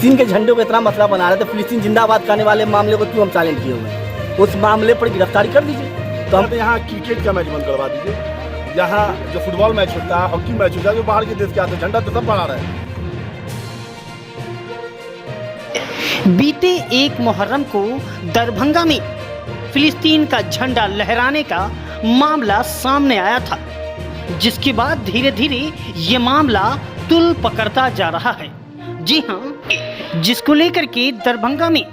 फिलिस्तीन के झंडे को इतना मसला बना रहे थे, फिलिस्तीन जिंदाबाद करने वाले मामले को क्यों हम साइलेंट किए हुए हैं? उस मामले पर गिरफ्तारी कर दीजिए। तो हम यहाँ क्रिकेट का मैच बंद करवा दीजिए। यहाँ जो फुटबॉल मैच होता है, हॉकी मैच होता है, जो बाहर के देश के आते हैं, झंडा तो सब बना रहे हैं। बीते 1 मुहर्रम को दरभंगा में फिलिस्तीन का झंडा लहराने का मामला सामने आया था, जिसके बाद धीरे धीरे ये मामला तुल पकड़ता जा रहा है। जी हां, जिसको लेकर के दरभंगा में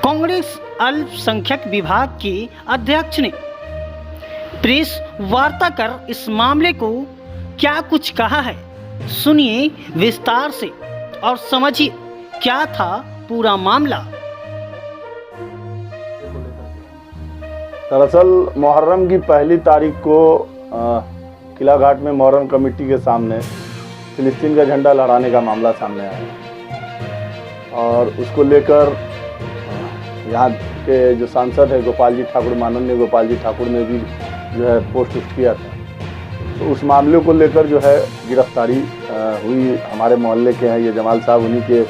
कांग्रेस अल्पसंख्यक विभाग के अध्यक्ष ने प्रेस वार्ता कर इस मामले को क्या कुछ कहा है, सुनिए विस्तार से और समझिए क्या था पूरा मामला। दरअसल मुहर्रम की पहली तारीख को किला घाट में मुहर्रम कमेटी के सामने फिलिस्तीन का झंडा लहराने का मामला सामने आया और उसको लेकर यहाँ के जो सांसद है गोपाल जी ठाकुर, माननीय गोपाल जी ठाकुर ने भी जो है पोस्ट किया था। तो उस मामले को लेकर जो है गिरफ्तारी हुई। हमारे मोहल्ले के हैं ये जमाल साहब, उन्हीं के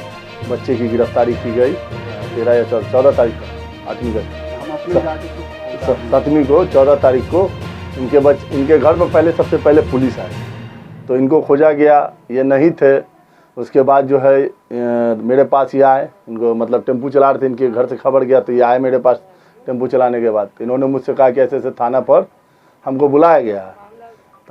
बच्चे की गिरफ्तारी की गई 13 या 14 तारीख को, 8वीं को, 7वीं को, 14 तारीख को इनके घर पर पहले सबसे पहले पुलिस आई, तो इनको खोजा गया, ये नहीं थे। उसके बाद जो है मेरे पास ये आए, इनको मतलब टेम्पू चला रहे थे, इनके घर से खबर गया तो ये आए मेरे पास टेम्पू चलाने के बाद। इन्होंने मुझसे कहा कि ऐसे ऐसे थाना पर हमको बुलाया गया।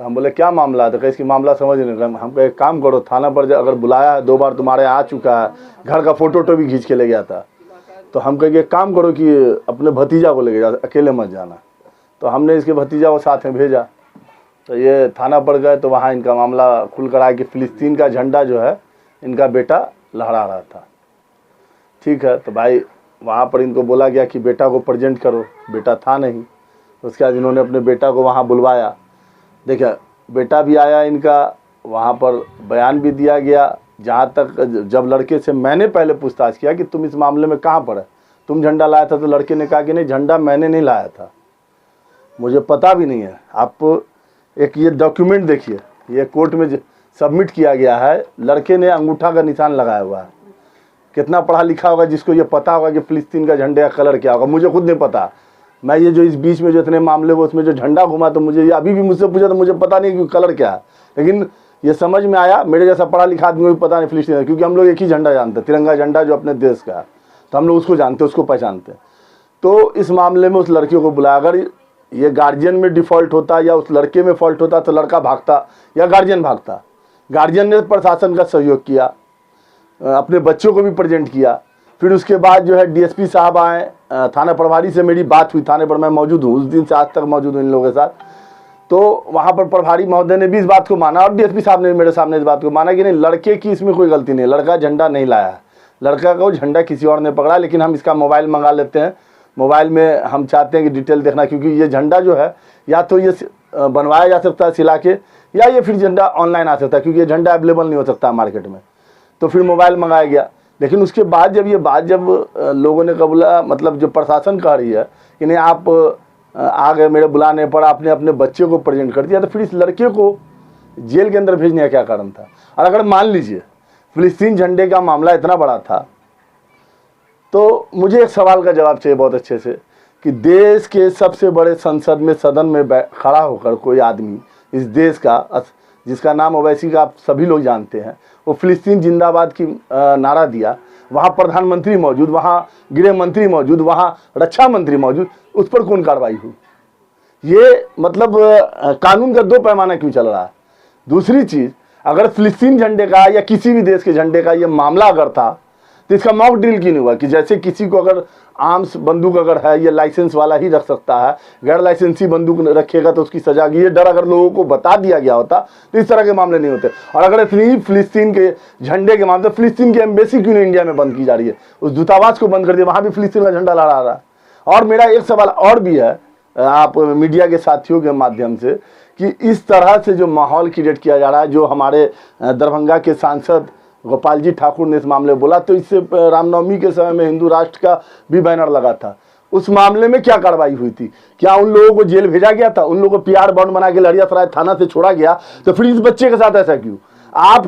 तो हम बोले क्या मामला है? तो कैसे मामला समझ नहीं। हमको एक काम करो, थाना पर अगर बुलाया है, 2 बार तुम्हारे आ चुका है, घर का फोटो भी खींच के ले गया था, तो हम कहे एक काम करो कि अपने भतीजा को लेके जा, अकेले मत जाना। तो हमने इसके भतीजा को साथ में भेजा। तो ये थाना पर गए तो वहाँ इनका मामला खुल कर आया कि फिलिस्तीन का झंडा जो है इनका बेटा लहरा रहा था। ठीक है, तो भाई वहाँ पर इनको बोला गया कि बेटा को प्रेजेंट करो, बेटा था नहीं। उसके बाद इन्होंने अपने बेटा को वहाँ बुलवाया। देखिए बेटा भी आया इनका, वहाँ पर बयान भी दिया गया। जहाँ तक जब लड़के से मैंने पहले पूछताछ किया कि तुम इस मामले में कहाँ पर है, तुम झंडा लाया था, तो लड़के ने कहा कि नहीं, झंडा मैंने नहीं लाया था, मुझे पता भी नहीं है। आप एक ये डॉक्यूमेंट देखिए, ये कोर्ट में सबमिट किया गया है, लड़के ने अंगूठा का निशान लगाया हुआ है। कितना पढ़ा लिखा होगा जिसको ये पता होगा कि फिलिस्तीन का झंडे का कलर क्या होगा? मुझे खुद नहीं पता। मैं ये जो इस बीच में जो इतने मामले हुए उसमें जो झंडा घुमा, तो मुझे ये अभी भी मुझसे पूछा तो मुझे पता नहीं कि कलर क्या है, लेकिन ये समझ में आया। मेरे जैसा पढ़ा लिखा आदमी को भी पता नहीं फिलिस्तीन, क्योंकि हम लोग एक ही झंडा जानते हैं, तिरंगा झंडा जो अपने देश का है, तो हम लोग उसको जानते हैं, उसको पहचानते हैं। तो इस मामले में उस लड़कियों को बुलाया। अगर ये गार्जियन में डिफ़ॉल्ट होता या उस लड़के में फॉल्ट होता तो लड़का भागता या गार्जियन भागता। गार्जियन ने प्रशासन का सहयोग किया, अपने बच्चों को भी प्रेजेंट किया। फिर उसके बाद जो है डीएसपी साहब आए, थाना प्रभारी से मेरी बात हुई, थाने पर मैं मौजूद हूँ, उस दिन से आज तक मौजूद हूँ इन लोगों के साथ। तो वहाँ पर प्रभारी महोदय ने भी इस बात को माना और डीएसपी साहब ने मेरे सामने इस बात को माना कि नहीं, लड़के की इसमें कोई गलती नहीं, लड़का झंडा नहीं लाया है, लड़का का झंडा किसी और ने पकड़ा। लेकिन हम इसका मोबाइल मंगा लेते हैं, मोबाइल में हम चाहते हैं कि डिटेल देखना, क्योंकि ये झंडा जो है या तो ये बनवाया जा सकता है सिला के, या ये फिर झंडा ऑनलाइन आ सकता है, क्योंकि ये झंडा अवेलेबल नहीं हो सकता मार्केट में। तो फिर मोबाइल मंगाया गया। लेकिन उसके बाद जब ये बात जब लोगों ने कबूला, मतलब जो प्रशासन कह रही है कि नहीं आप आ गए मेरे बुलाने पर, आपने अपने बच्चे को प्रेजेंट कर दिया, तो फिर इस लड़के को जेल के अंदर भेजने का क्या कारण था? और अगर मान लीजिए फिलिस्तीन झंडे का मामला इतना बड़ा था, तो मुझे एक सवाल का जवाब चाहिए बहुत अच्छे से, कि देश के सबसे बड़े संसद में, सदन में खड़ा होकर कोई आदमी इस देश का, जिसका नाम ओवैसी का आप सभी लोग जानते हैं, वो फिलिस्तीन जिंदाबाद की नारा दिया, वहाँ प्रधानमंत्री मौजूद, वहाँ गृह मंत्री मौजूद, वहाँ रक्षा मंत्री मौजूद, उस पर कौन कार्रवाई हुई? ये मतलब कानून का 2 पैमाना क्यों चल रहा है? दूसरी चीज़, अगर फिलिस्तीन झंडे का या किसी भी देश के झंडे का ये मामला अगर था, तो इसका मॉक ड्रिल क्यों नहीं हुआ? कि जैसे किसी को अगर आर्म्स बंदूक अगर है, ये लाइसेंस वाला ही रख सकता है, गैर लाइसेंसी बंदूक रखेगा तो उसकी सजा की, ये डर अगर लोगों को बता दिया गया होता तो इस तरह के मामले नहीं होते। और अगर इतनी फिलिस्तीन के झंडे के मामले, तो फिलिस्तीन की एम्बेसी क्यों नहीं इंडिया में बंद की जा रही है? उस दूतावास को बंद कर दिया, वहाँ भी फिलिस्तीन का झंडा लहरा रहा है। और मेरा एक सवाल और भी है आप मीडिया के साथियों के माध्यम से, कि इस तरह से जो माहौल क्रिएट किया जा रहा है, जो हमारे दरभंगा के सांसद गोपाल जी ठाकुर ने इस मामले बोला, तो इससे रामनवमी के समय में हिंदू राष्ट्र का भी बैनर लगा था। उस मामले में क्या कार्रवाई हुई थी? क्या उन लोगों को जेल भेजा गया था? उन लोगों को पीआर बॉन्ड बना के लड़ियासराय थाना से छोड़ा गया? तो फिर इस बच्चे के साथ ऐसा क्यों? आप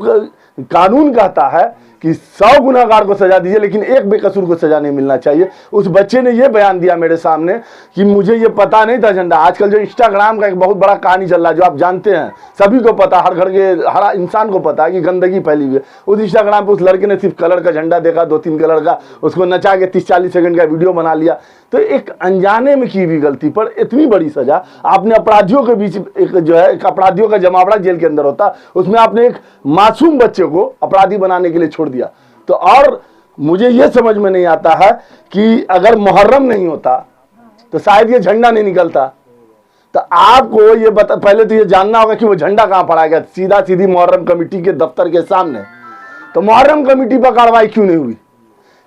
कानून कहता है कि 100 गुनहगार को सजा दीजिए लेकिन एक बेकसूर को सजा नहीं मिलना चाहिए। उस बच्चे ने ये बयान दिया मेरे सामने कि मुझे ये पता नहीं था झंडा। आजकल जो इंस्टाग्राम का एक बहुत बड़ा कहानी चल रहा है, जो आप जानते हैं, सभी को पता, हर घर के हर इंसान को पता है कि गंदगी फैली हुई है। उस इंस्टाग्राम पे उस लड़के ने सिर्फ कलर का झंडा देखा, 2-3 कलर का, उसको नचा के 30-40 सेकंड का वीडियो बना लिया। तो एक अनजाने में की हुई गलती पर इतनी बड़ी सजा आपने अपराधियों के बीच, एक जो है एक अपराधियों का जमावड़ा जेल के अंदर होता, उसमें आपने एक मासूम बच्चे को अपराधी बनाने के लिए छोड़ दिया। तो और मुझे यह समझ में नहीं आता है कि अगर मुहर्रम नहीं होता तो शायद ये झंडा नहीं निकलता। तो आपको ये पहले तो ये जानना होगा कि वो झंडा कहां फहराया गया, सीधा सीधी मुहर्रम कमेटी के दफ्तर के सामने। तो मुहर्रम कमेटी पर कार्रवाई क्यों नहीं हुई?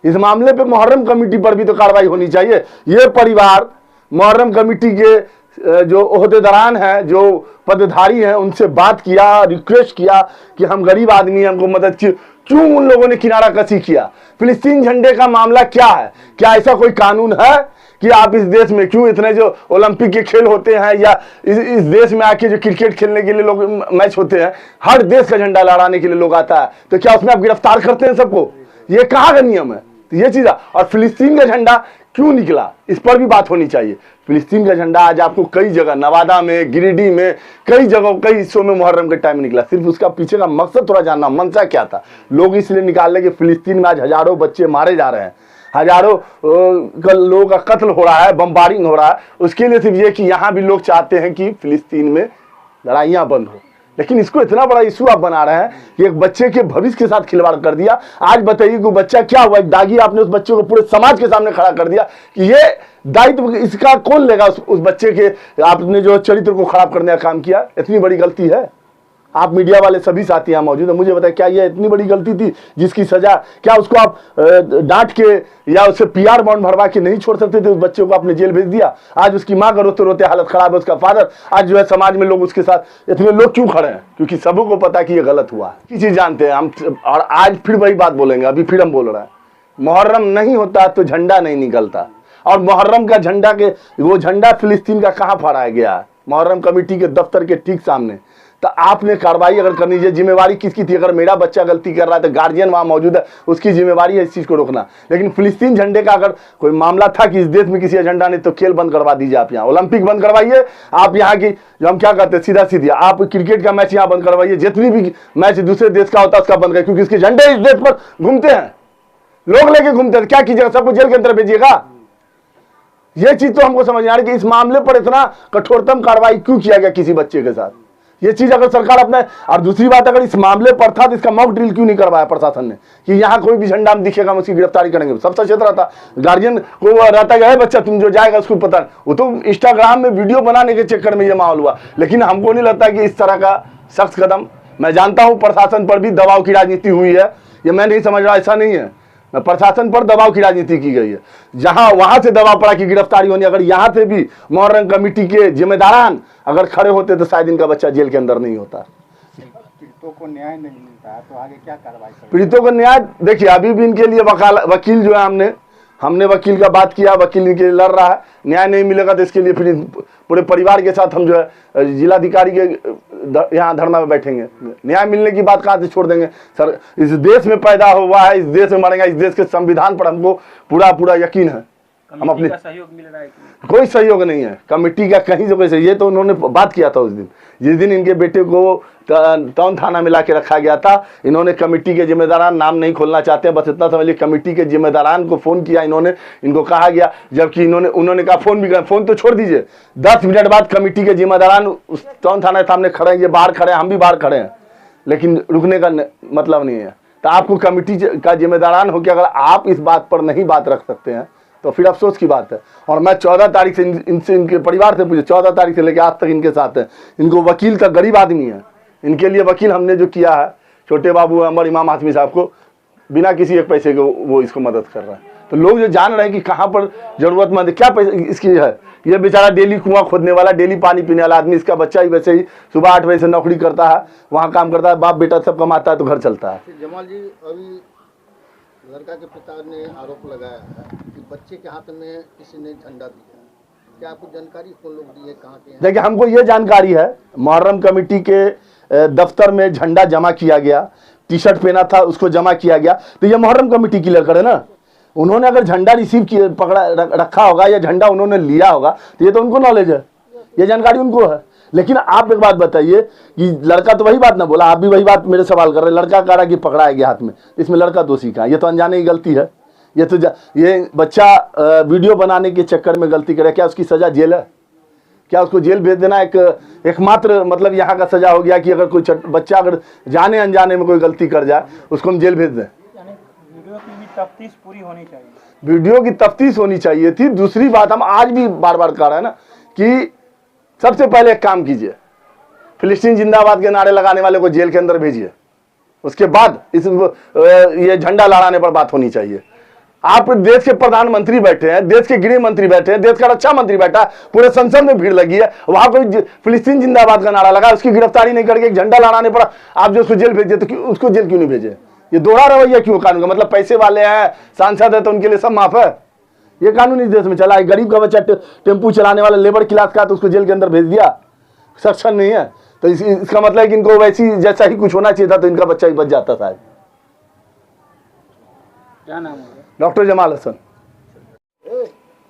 इस मामले पे मुहर्रम कमेटी पर भी तो कार्रवाई होनी चाहिए। ये परिवार मुहर्रम कमेटी के जो ओहदेदारान हैं, जो पदधारी हैं, उनसे बात किया, रिक्वेस्ट किया कि हम गरीब आदमी हैं, हमको मदद की। क्यों उन लोगों ने किनारा कसी किया? फिलिस्तीन झंडे का मामला क्या है? क्या ऐसा कोई कानून है कि आप इस देश में, क्यों इतने जो ओलंपिक के खेल होते हैं या इस देश में आके जो क्रिकेट खेलने के लिए लोग मैच होते हैं, हर देश का झंडा लहराने के लिए लोग आता है, तो क्या उसमें आप गिरफ्तार करते हैं सबको? ये कहाँ का नियम है? तो ये चीज। और फिलिस्तीन का झंडा क्यों निकला, इस पर भी बात होनी चाहिए। फिलिस्तीन का झंडा आज आपको कई जगह, नवादा में, गिरिडीह में, कई जगह, कई हिस्सों में मुहर्रम के टाइम निकला। सिर्फ उसका पीछे का मकसद थोड़ा जानना, मंशा क्या था। लोग इसलिए निकाल ले कि फिलिस्तीन में आज हजारों बच्चे मारे जा रहे हैं, हजारों लोगों का कत्ल हो रहा है, बम्बारिंग हो रहा है। उसके लिए सिर्फ ये कि यहाँ भी लोग चाहते हैं कि फिलिस्तीन में लड़ाइयाँ बंद हो। लेकिन इसको इतना बड़ा इशू आप बना रहे हैं कि एक बच्चे के भविष्य के साथ खिलवाड़ कर दिया। आज बताइए कि बच्चा क्या हुआ, एक दागी आपने उस बच्चे को पूरे समाज के सामने खड़ा कर दिया कि ये दायित्व इसका कौन लेगा? उस बच्चे के आपने जो चरित्र को खराब करने का काम किया, इतनी बड़ी गलती है। आप मीडिया वाले सभी साथी यहाँ मौजूद है, मुझे बताए क्या ये इतनी बड़ी गलती थी जिसकी सजा, क्या उसको आप डांट के या उससे PR बॉन्ड भरवा के नहीं छोड़ सकते थे? उस बच्चे को आपने जेल भेज दिया। आज उसकी माँ का रोते रोते हालत खराब है, उसका फादर, आज जो है समाज में लोग उसके साथ इतने लोग क्यों खड़े हैं? क्योंकि सबको पता कि ये गलत हुआ है। की चीज जानते हैं हम, और आज फिर वही बात बोलेंगे, अभी फिर हम बोल रहे हैं, मुहर्रम नहीं होता तो झंडा नहीं निकलता। और मुहर्रम का झंडा के, वो झंडा फिलिस्तीन का कहाँ फहराया गया है? मुहर्रम कमेटी के दफ्तर के ठीक सामने। तो आपने कार्रवाई अगर करनी है, जिम्मेवारी किसकी थी? अगर मेरा बच्चा गलती कर रहा है तो गार्जियन वहां मौजूद है, उसकी जिम्मेवारी है इस चीज को रोकना। लेकिन फिलिस्तीन झंडे का अगर कोई मामला था कि इस देश में किसी झंडा नहीं, तो खेल बंद करवा दीजिए। आप यहाँ ओलंपिक बंद करवाइए, आप यहाँ की जो हम क्या कहते हैं सीधा सीधी, आप क्रिकेट का मैच यहाँ बंद करवाइए, जितनी भी मैच दूसरे देश का होता है उसका बंद करिए, क्योंकि इसके झंडे इस देश पर घूमते हैं, लोग लेके घूमते हैं। क्या कीजिएगा? सबको जेल के अंदर भेजिएगा? ये चीज तो हमको समझ नहीं आ रही कि इस मामले पर इतना कठोरतम कार्रवाई क्यों किया गया किसी बच्चे के साथ। ये चीज अगर सरकार अपने, और दूसरी बात, अगर इस मामले पर था तो इसका मॉक ड्रिल क्यों नहीं करवाया प्रशासन ने कि यहाँ कोई भी झंडा हम दिखेगा हम उसकी गिरफ्तारी करेंगे? सब सचेत रहता, गार्जियन को रहता है बच्चा तुम जो जाएगा उसको पता। वो तो इंस्टाग्राम में वीडियो बनाने के चक्कर में ये माहौल हुआ। लेकिन हमको नहीं लगता कि इस तरह का सख्त कदम, मैं जानता हूँ प्रशासन पर भी दबाव की राजनीति हुई है, ये मैं नहीं समझ रहा, ऐसा नहीं है। प्रशासन पर दबाव की राजनीति की गई है, जहां वहां से दबाव पड़ा कि गिरफ्तारी होनी। अगर यहां से भी मुहर्रम कमेटी के जिम्मेदारान अगर खड़े होते तो शायद इनका बच्चा जेल के अंदर नहीं होता। पीड़ितों को न्याय नहीं मिलता है तो आगे क्या कार्रवाई करें? पीड़ितों को न्याय, देखिए अभी भी इनके लिए वकील जो है, हमने वकील का बात किया, वकील इनके लिए लड़ रहा है। न्याय नहीं मिलेगा तो इसके लिए फिर पूरे परिवार के साथ हम जो है जिलाधिकारी के यहाँ धरना में बैठेंगे। न्याय मिलने की बात कहाँ से छोड़ देंगे? सर, इस देश में पैदा हुआ है, इस देश में मरेंगे, इस देश के संविधान पर हमको पूरा यकीन है। हम अपने सहयोग मिल रहा है? कोई सहयोग नहीं है कमेटी का कहीं से। कैसे? ये तो उन्होंने बात किया था उस दिन, जिस दिन इनके बेटे को टाउन थाना में लाके रखा गया था। इन्होंने कमेटी के जिम्मेदारान, नाम नहीं खोलना चाहते हैं, बस इतना समझ लीजिए, कमेटी के जिम्मेदारान को फोन किया इन्होंने, इनको कहा गया, जबकि उन्होंने कहा फोन भी, फोन तो छोड़ दीजिए, 10 मिनट बाद कमेटी के जिम्मेदारान उस टाउन थाना के सामने खड़े हैं, ये बाहर खड़े हैं, हम भी बाहर खड़े हैं, लेकिन रुकने का मतलब नहीं है। तो आपको कमेटी का जिम्मेदारान हो कि अगर आप इस बात पर नहीं बात रख सकते हैं तो फिर अफसोस की बात है। और मैं 14 तारीख से इनसे, इनके परिवार से पूछे, 14 तारीख से लेकर आज तक इनके साथ है। इनको वकील का, गरीब आदमी है, इनके लिए वकील हमने जो किया है, छोटे बाबू अमर इमाम हाशमी साहब को, बिना किसी एक पैसे के वो इसको मदद कर रहा है। तो लोग जो जान रहे हैं कि कहाँ पर जरूरतमंद क्या पैसे इसकी है। ये बेचारा डेली कुआं खोदने वाला, डेली पानी पीने वाला आदमी, इसका बच्चा ही वैसे ही सुबह 8 बजे से नौकरी करता है, वहाँ काम करता है, बाप बेटा सब कमाता है तो घर चलता है। जमाल जी, अभी लड़का के पिता ने आरोप लगाया है कि बच्चे के हाथ में किसी ने झंडा दिया, क्या आपको जानकारी कौन लोग दिए, कहाँ के हैं? देखिए, हमको ये जानकारी है, मुहर्रम कमेटी के दफ्तर में झंडा जमा किया गया, टी शर्ट पहना था उसको जमा किया गया, तो ये मुहर्रम कमेटी की लड़कर है ना। उन्होंने अगर झंडा रिसीव किया, पकड़ा रखा होगा या झंडा उन्होंने लिया होगा तो ये तो उनको नॉलेज है, ये जानकारी उनको है। लेकिन आप एक बात बताइए कि लड़का तो वही बात ना बोला, आप भी वही बात मेरे सवाल कर रहे हैं, लड़का कह रहा कि पकड़ा गया हाथ में, इसमें लड़का दोषी कहाँ? ये तो अनजाने की गलती है। ये तो ये बच्चा वीडियो बनाने के चक्कर में गलती करे, क्या उसकी सजा जेल है? क्या उसको जेल भेज देना एकमात्र मतलब यहाँ का सजा हो गया कि अगर कोई बच्चा अगर जाने अनजाने में कोई गलती कर जाए उसको हम जेल भेज दें? वीडियो की भी तफ्तीश पूरी होनी चाहिए। वीडियो की तफ्तीश होनी चाहिए थी। दूसरी बात हम आज भी बार बार कह रहे हैं ना कि सबसे पहले एक काम कीजिए, फिलिस्तीन जिंदाबाद के नारे लगाने वाले को जेल के अंदर भेजिए, उसके बाद ये झंडा लहराने पर बात होनी चाहिए। आप देश के प्रधानमंत्री बैठे हैं, देश के गृह मंत्री बैठे हैं, देश का रक्षा मंत्री बैठा है, पूरे संसद में भीड़ लगी है, वहां कोई फिलिस्तीन जिंदाबाद का नारा लगा, उसकी गिरफ्तारी नहीं करके एक झंडा लहराने पर आप जो उसको जेल भेजिए, तो उसको जेल क्यों नहीं भेजे? ये दोहरा रवैया क्यों कानून का? मतलब पैसे वाले हैं, सांसद है तो उनके लिए सब माफ है? ये कानून इस देश में चला है। गरीब का बच्चा टेम्पू चलाने वाला लेबर क्लास का, तो उसको जेल के अंदर भेज दिया, सक्षम नहीं है, तो इसका मतलब है कि इनको वैसी जैसा ही कुछ होना चाहिए था तो इनका बच्चा ही बच जाता था। क्या नाम है? डॉक्टर जमाल हसन।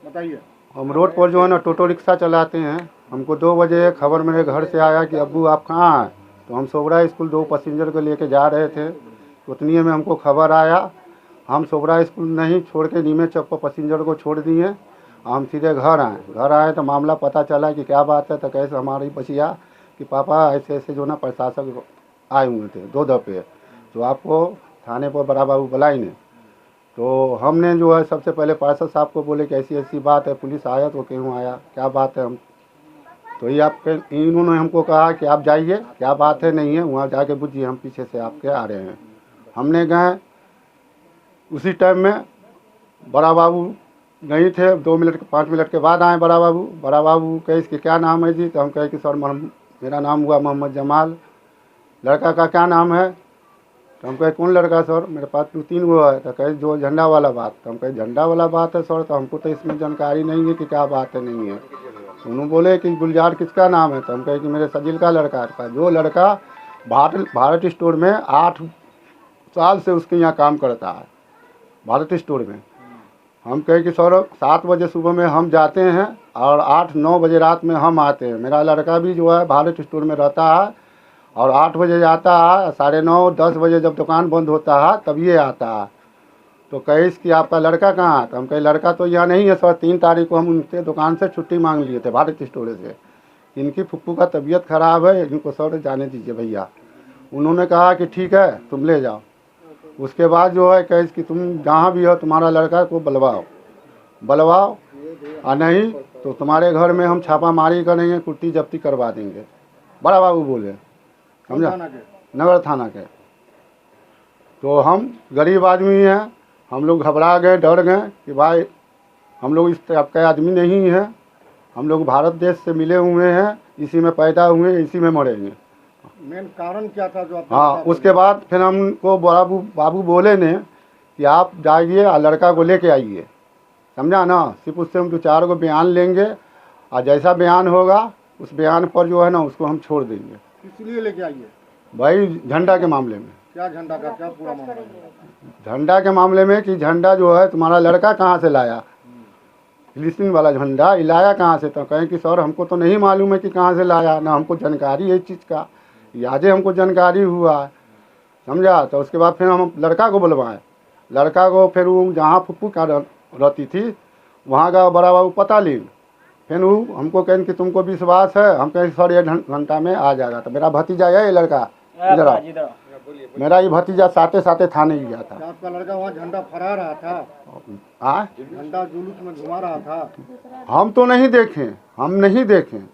बताइए। हम रोड पर जो है ना टोटो रिक्शा चलाते हैं। हमको 2 बजे खबर मेरे घर से आया कि अब्बू आप कहाँ हैं? तो हम सोबरा स्कूल 2 पैसेंजर को लेके जा रहे थे, उतनी में हमको खबर आया। हम सोबरा स्कूल नहीं छोड़ के नीमे चौक पर पैसेंजर को छोड़ दिए। हम सीधे घर आए तो मामला पता चला कि क्या बात है। तो कैसे हमारी बचिया कि पापा ऐसे ऐसे जो ना प्रशासक आए हुए थे 2 दफ़े, तो आपको थाने पर बड़ा बाबू बुलाएंगे। तो हमने जो है सबसे पहले पार्षद साहब को बोले कि ऐसी ऐसी बात है, पुलिस आया तो क्यों आया, क्या बात है? हम तो ये आपके इन्होंने हमको कहा कि आप जाइए, क्या बात है नहीं है, वहाँ जाके बुझिए, हम पीछे से आपके आ रहे हैं। हमने गए, उसी टाइम में बड़ा बाबू नहीं थे। 2 मिनट 5 मिनट के बाद आए बड़ा बाबू कहे इसके क्या नाम है जी? तो हम कहे कि सर मेरा नाम हुआ मोहम्मद जमाल। लड़का का क्या नाम है? तो हम कहे कौन लड़का सर? मेरे पास 2-3 वो है। तो कहे जो झंडा वाला बात। तो हम कहे झंडा वाला बात है सर, तो हमको तो इसमें जानकारी नहीं है कि क्या बात है नहीं है। तो उन्होंने बोले कि गुलजार किसका नाम है? तो हम कहे कि मेरे सजिल का लड़का था, जो लड़का भारत स्टोर में 8 साल से उसके यहाँ काम करता है, भारत स्टोर में। हम कहे कि सर 7 बजे सुबह में हम जाते हैं और 8-9 बजे रात में हम आते हैं। मेरा लड़का भी जो है भारत स्टोर में रहता है और 8 बजे जाता है, 9:30-10 बजे जब दुकान बंद होता है तब ये आता है। तो कहे कि आपका लड़का कहाँ है? तो हम कहे लड़का तो यहाँ नहीं है सर, 3 तारीख को हम उनसे दुकान से छुट्टी मांग लिए थे भारत स्टोर से। इनकी फुप्पू का तबीयत ख़राब है, इनको सर जाने दीजिए भैया। उन्होंने कहा कि ठीक है तुम ले जाओ। उसके बाद जो है कहे कि तुम जहाँ भी हो तुम्हारा लड़का को बुलवाओ और नहीं तो तुम्हारे घर में हम छापामारी करेंगे, कुर्ती जब्ती करवा देंगे, बड़ा बाबू बोले, समझा? नगर थाना के। तो हम गरीब आदमी हैं, हम लोग घबरा गए, डर गए कि भाई हम लोग इस टाइप का आदमी नहीं है, हम लोग भारत देश से मिले हुए हैं, इसी में पैदा हुए, इसी में मरेंगे। मेन कारण क्या था जो आप? हाँ, उसके बाद फिर हमको बाबू बोले ने कि आप जाइए और लड़का को लेके आइए, समझा ना? सिर्फ उससे हम 2-4 को बयान लेंगे और जैसा बयान होगा उस बयान पर जो है ना उसको हम छोड़ देंगे। इसलिए लेके आइए भाई झंडा के मामले में। क्या झंडा का क्या पूरा मामला है? झंडा के मामले में कि झंडा जो है तुम्हारा लड़का कहाँ से लाया, फिलिस्तीन वाला झंडा लाया कहाँ से? तो कहें कि सर हमको तो नहीं मालूम है कि कहाँ से लाया, ना हमको जानकारी है इस चीज़ का, यादें हमको जानकारी हुआ है, समझा? तो उसके बाद फिर हम लड़का को बुलवाएं। लड़का को फिर वो जहाँ फुप्पू का रहती थी वहाँ का बड़ा बाबू पता ली। फिर वो हमको कहें कि तुमको विश्वास है? हम कहें सर 1 घंटा में आ जाएगा। तो मेरा भतीजा है ये लड़का, इधर आओ, मेरा ये भतीजा साथे थाने गया था। आपका लड़का वहाँ झंडा फहरा रहा था? हाँ, झंडा जुलूस में घुमा रहा था? हम तो नहीं देखें, हम नहीं देखें,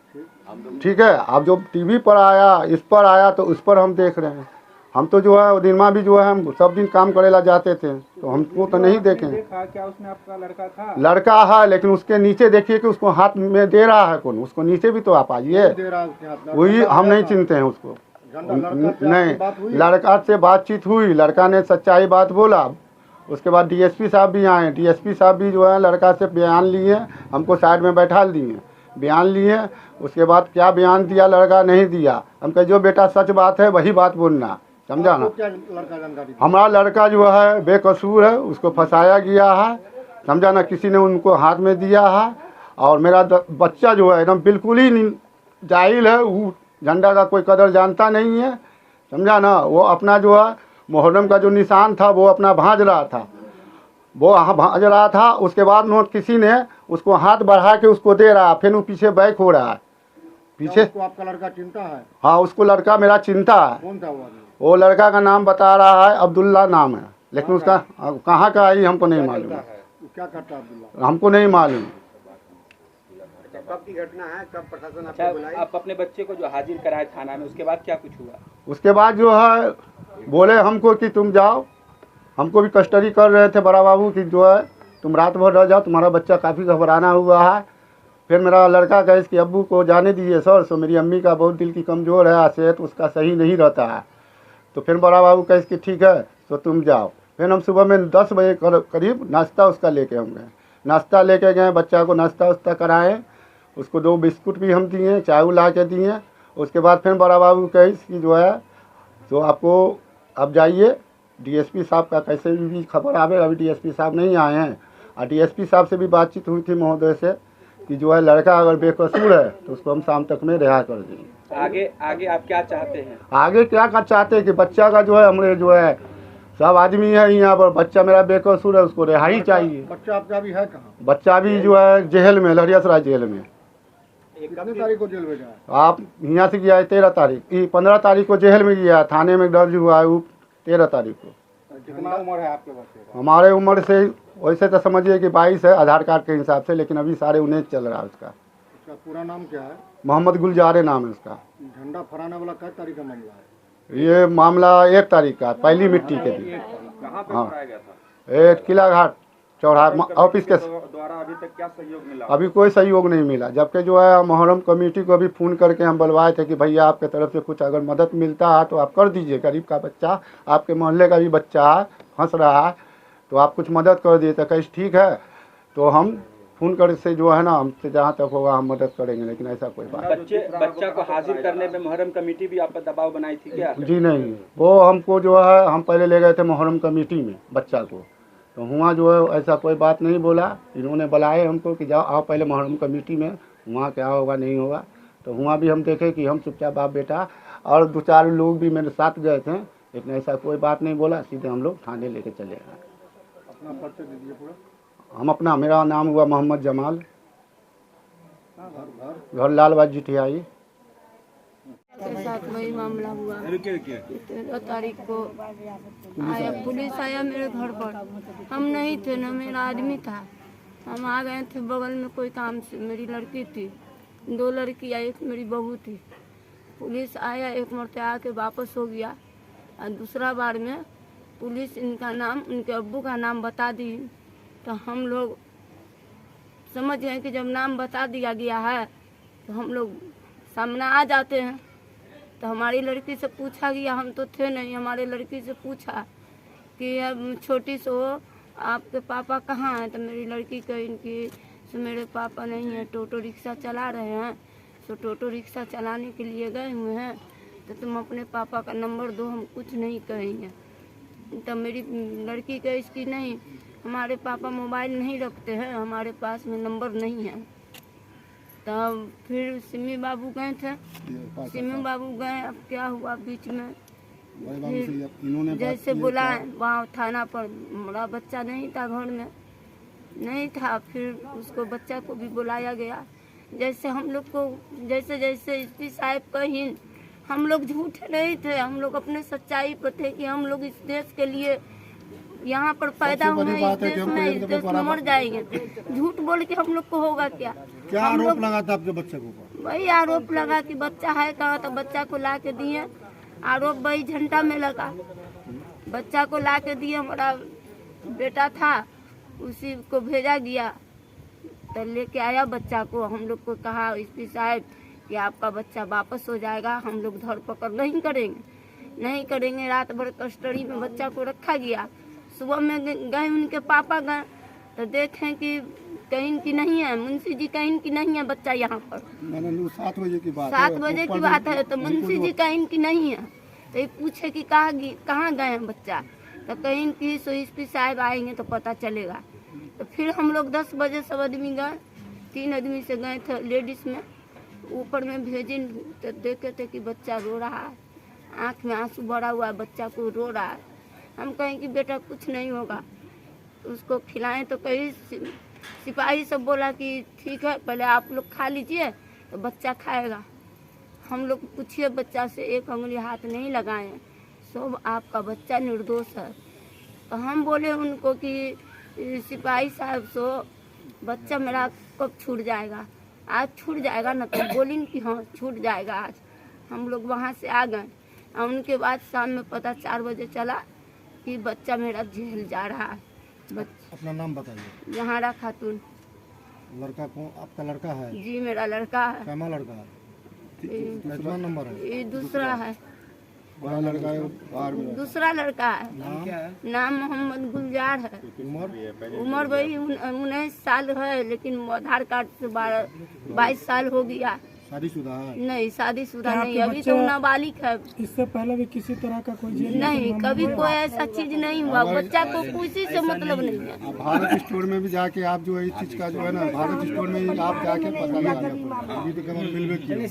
ठीक है? अब जो टीवी पर आया, इस पर आया तो उस पर हम देख रहे हैं। हम तो जो है दिन में भी जो है हम सब दिन काम करेला जाते थे, तो हमको तो नहीं देखें। क्या उसमें आपका लड़का था? लड़का है, लेकिन उसके नीचे देखिए कि उसको हाथ में दे रहा है कौन, उसको नीचे भी तो आप आइए। वही हम नहीं चिनते हैं उसको, नहीं। लड़का से बातचीत हुई, लड़का ने सच्चाई बात बोला। उसके बाद डीएसपी साहब भी आए, डीएसपी साहब भी जो है लड़का से बयान लिए, हमको साइड में बैठा दिए, बयान लिए। उसके बाद क्या बयान दिया लड़का नहीं दिया। हम कहे जो बेटा सच बात है वही बात बोलना, समझा ना। क्या लड़का जानकारी हमारा लड़का जो है बेकसूर है, उसको फंसाया गया है, समझा ना। किसी ने उनको हाथ में दिया है और मेरा बच्चा जो है एकदम बिल्कुल ही जाहिल है, वो झंडा का कोई कदर जानता नहीं है, समझा ना। वो अपना जो है मुहर्रम का जो निशान था वो अपना भांज रहा था, वो भांज रहा था। उसके बाद में किसी ने उसको हाथ बढ़ा के उसको दे रहा, फिर वो पीछे बैक हो रहा है पीछे। उसको आपका लड़का चिंता है? हाँ, उसको लड़का मेरा चिंता है। कौन था वो आदमी? वो लड़का का नाम बता रहा है अब्दुल्ला नाम है, लेकिन उसका कहाँ का है हमको नहीं मालूम, क्या करता है अब्दुल्ला? हमको नहीं मालूम। कब की घटना है, कब प्रशासन अच्छा, आप अपने बच्चे को जो हाजिर कराए थाना में, उसके बाद क्या कुछ हुआ? उसके बाद जो है बोले हमको कि तुम जाओ, हमको भी कस्टडी कर रहे थे बड़ा बाबू कि जो है तुम रात भर रह जाओ, तुम्हारा बच्चा काफ़ी घबराना हुआ है। फिर मेरा लड़का कहे कि अब्बू को जाने दीजिए सर, सो मेरी अम्मी का बहुत दिल की कमज़ोर है, सेहत उसका सही नहीं रहता है। तो फिर बड़ा बाबू कहे कि ठीक है तो तुम जाओ। फिर हम सुबह में 10 बजे करीब नाश्ता उसका लेके हम गए, नाश्ता लेके गए, बच्चा को नाश्ता वास्ता कराएँ, उसको 2 बिस्कुट भी हम दिए, चाय ला के दिए। उसके बाद फिर बड़ा बाबू कहे कि जो है तो आपको अब जाइए, डीएसपी साहब का कैसे भी खबर आवे, अभी डीएसपी साहब नहीं आए हैं। और डीएसपी साहब से भी बातचीत हुई थी महोदय से कि जो है लड़का अगर बेकसूर है तो उसको हम शाम तक में रिहा कर देंगे। आगे आप क्या चाहते हैं? आगे क्या कर चाहते हैं कि बच्चा का जो है हमारे जो है सब आदमी है यहाँ पर, बच्चा मेरा बेकसूर है, उसको रिहाई चाहिए। बच्चा आपका भी है कहाँ? बच्चा भी जो है जेल में, लहरियासराय जेल में। कितनी तारीख को जेल भेजा है? आप यहाँ से गया है 13 तारीख, 15 तारीख को जेल में गया, थाने में दर्ज हुआ है वो 13 तारीख को। कितना उम्र है आपके बच्चे का? हमारे उम्र से वैसे तो समझिए कि 22 है आधार कार्ड के हिसाब से, लेकिन अभी 19.5 चल रहा है उसका। उसका पूरा नाम क्या है? मोहम्मद गुलजारे नाम है उसका। झंडा फहराने वाला किस तारीख का मामला है? ये मामला 1 तारीख का, पहली मिट्टी के दिन। कहाँ पे हाँ, कराया गया था? ये किला घाट चौराहा ऑफिस के द्वारा अभी तक क्या सहयोग मिला? अभी कोई सहयोग नहीं मिला, जबकि जो है मुहर्रम कमेटी को अभी फ़ोन करके हम बुलवाए थे कि भैया आपके तरफ से कुछ अगर मदद मिलता है तो आप कर दीजिए, गरीब का बच्चा, आपके मोहल्ले का भी बच्चा है, फंस रहा है, तो आप कुछ मदद कर दिए। तो कहीं ठीक है तो हम फ़ोन कर से जो है ना हमसे जहाँ तक होगा हम मदद करेंगे, लेकिन ऐसा कोई बात। बच्चा को हाजिर करने में मुहर्रम कमेटी भी आप पर दबाव बनाई थी क्या? जी नहीं, वो हमको जो है हम पहले ले गए थे मुहर्रम कमेटी में बच्चा को, तो वहाँ जो है ऐसा कोई बात नहीं बोला। इन्होंने बुलाए हमको कि जाओ आओ पहले मुहर्रम कमेटी में, वहाँ क्या होगा नहीं होगा। तो वहाँ भी हम देखे कि हम चुपचाप बाप बेटा और 2-4 लोग भी मेरे साथ गए थे, लेकिन ऐसा कोई बात नहीं बोला, सीधे हम लोग थाने लेके चले गए। अपना परिचय दीजिए पूरा। हम अपना, मेरा नाम हुआ मोहम्मद जमाल, घर लालबाग जिठियाई। के साथ वही मामला हुआ। 13 तारीख को आया पुलिस, आया मेरे घर पर। हम नहीं थे ना, मेरा आदमी था। हम आ गए थे बगल में कोई काम से। मेरी लड़की थी, 2 लड़की आई, एक मेरी बहू थी। पुलिस आया, एक मरते आके वापस हो गया। और दूसरा बार में पुलिस इनका नाम, उनके अब्बू का नाम बता दी। तो हम लोग समझ गए कि जब नाम बता दिया गया है तो हम लोग सामने आ जाते हैं। तो हमारी लड़की से पूछा गया, हम तो थे नहीं, हमारे लड़की से पूछा कि अब छोटी सो आपके पापा कहाँ हैं? तो मेरी लड़की कही कि सो मेरे पापा नहीं है, टोटो रिक्शा चला रहे हैं, सो टोटो रिक्शा चलाने के लिए गए हुए हैं, तो तुम अपने पापा का नंबर दो, हम कुछ नहीं कहेंगे। तो मेरी लड़की कही इसकी नहीं, हमारे पापा मोबाइल नहीं रखते हैं, हमारे पास में नंबर नहीं है। तब फिर सिमी बाबू गए थे, सिमी बाबू गए, अब क्या हुआ बीच में, फिर जैसे बुलाए वहाँ थाना पर, हमारा बच्चा नहीं था, घर में नहीं था। फिर उसको बच्चा को भी बुलाया गया। जैसे हम लोग को जैसे जैसे एसपी साहब कहीं, हम लोग झूठे नहीं थे, हम लोग अपने सच्चाई पर थे कि हम लोग इस देश के लिए यहाँ पर पैदा हुए, इस देश में मर जाएंगे। झूठ बोल के हम लोग को होगा क्या? क्या आरोप लगा था आपके बच्चे को? वही आरोप लगा कि बच्चा है कहाँ, तो बच्चा को ला के दिए। आरोप वही झंडा में लगा, बच्चा को ला के दिए। हमारा बेटा था, उसी को भेजा गया, तो लेके आया बच्चा को। हम लोग को कहा एसपी साहब कि आपका बच्चा वापस हो जाएगा, हम लोग धरपकड़ नहीं करेंगे। रात भर कस्टडी में बच्चा को रखा गया। सुबह में गए, उनके पापा गए तो देखें कि कहीं की नहीं है, मुंशी जी कहीं की नहीं है बच्चा यहाँ पर। 7 बजे की बात है। 7 बजे की बात है, तो मुंशी जी कहीं की नहीं है। तो ये पूछे कि कहाँ गए हैं बच्चा, तो कहीं कि एसपी साहब आएंगे तो पता चलेगा। तो फिर हम लोग 10 बजे सब आदमी गए, 3 आदमी से गए थे लेडीज़ में, ऊपर में भेजे तो देखे थे कि बच्चा रो रहा है, आँख में आंसू भरा हुआ है, बच्चा को रो रहा है। हम कहें कि बेटा कुछ नहीं होगा, उसको खिलाएं तो कहीं सिपाही सब बोला कि ठीक है पहले आप लोग खा लीजिए तो बच्चा खाएगा। हम लोग पूछिए बच्चा से, एक उंगली हाथ नहीं लगाए, सब आपका बच्चा निर्दोष है। तो हम बोले उनको कि सिपाही साहब सो बच्चा मेरा कब छूट जाएगा, आज छूट जाएगा ना, तो बोली कि हाँ छूट जाएगा आज। हम लोग वहाँ से आ गए और उनके बाद शाम में पता 4 बजे चला कि बच्चा मेरा जेल जा रहा है। अपना नाम बताइए। जहारा खातून। लड़का कौन आपका लड़का है? जी मेरा लड़का है। कैमा लड़का है? कितना नंबर है? ये दूसरा है। बड़ा लड़का है बाहर में? दूसरा लड़का है। नाम क्या है? नाम मोहम्मद गुलजार है। उम्र वही 19 साल है, लेकिन आधार कार्ड से 22 साल हो गया। शादीशुदा है? नहीं शादीशुदा नहीं, अभी तो नाबालिग है। इससे पहले भी किसी तरह का कोई जेल नहीं, कभी कोई ऐसा चीज नहीं हुआ, बच्चा को किसी से मतलब नहीं है। भारत स्टोर में भी जाके आप जो है इस चीज का जो है ना, भारत स्टोर में आप जाके पता लगा, अभी तो केवल मिलवे की